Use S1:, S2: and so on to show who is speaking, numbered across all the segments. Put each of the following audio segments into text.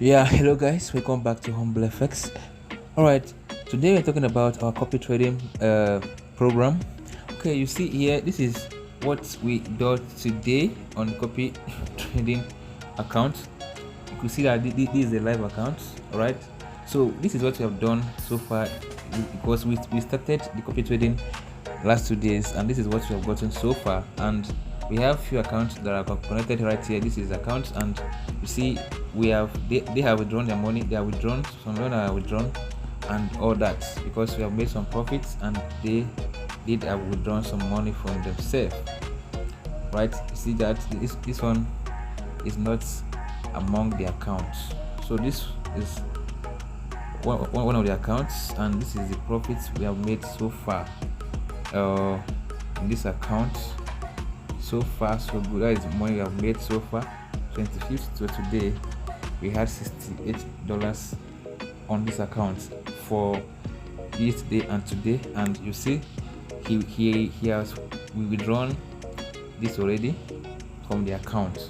S1: Yeah, hello guys, welcome back to HumbleFx. All right, today we're talking about our copy trading program. Okay, you see here, this is what we do today on copy trading account. You can see that this is a live account. All right, so this is what we have done so far because we started the copy trading last 2 days, and this is what we have gotten so far. And we have few accounts that are connected right here. This is accounts, and you see we have they have withdrawn their money, they are withdrawn, some loan are withdrawn and all that, because we have made some profits and they did have withdrawn some money from themselves, right? You see that this one is not among the accounts, so this is one of the accounts, and this is the profits we have made so far in this account. So far so good. That is money we have made so far. 25th to today we had $68 on this account for yesterday and today, and you see he has withdrawn this already from the account,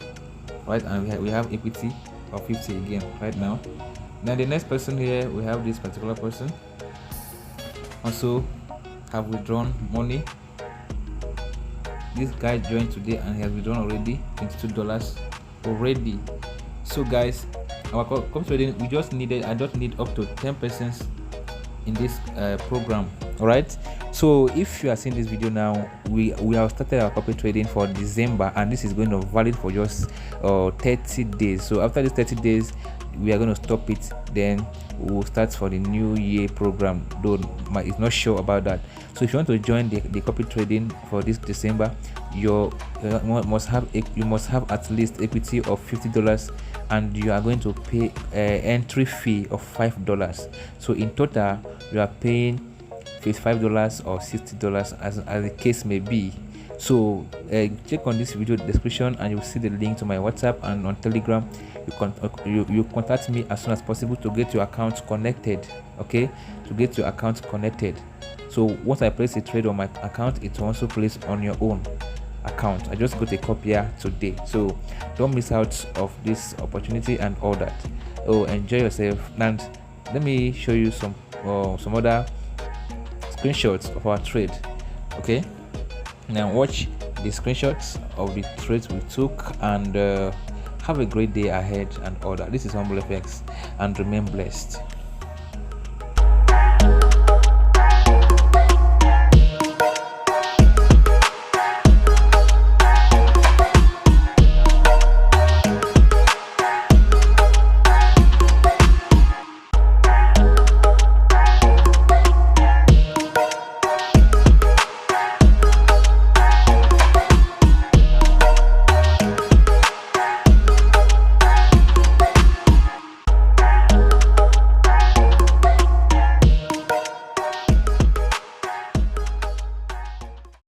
S1: right? And we have equity of 50 again right now. Now the next person here, we have this particular person also have withdrawn money. This guy joined today and he has withdrawn already $22 already. So guys, our copy trading, I just need up to 10 persons in this program. All right, so if you are seeing this video now, we have started our copy trading for December, and this is going to valid for just 30 days. So after these 30 days we are going to stop it, then we will start for the new year program, though it's not sure about that. So if you want to join the copy trading for this December, you must have at least equity of $50, and you are going to pay entry fee of $5. So in total you are paying $55 or $60 as the case may be. So check on this video description and you'll see the link to my WhatsApp, and on Telegram you contact me as soon as possible to get your account connected. Okay, to get your account connected. So once I place a trade on my account, it will also place on your own account. I just got a copier today, so don't miss out of this opportunity and all that. Oh, enjoy yourself, and let me show you some other screenshots of our trade. Okay, now watch the screenshots of the trades we took, and have a great day ahead and all that. This is HumbleFx, and remain blessed.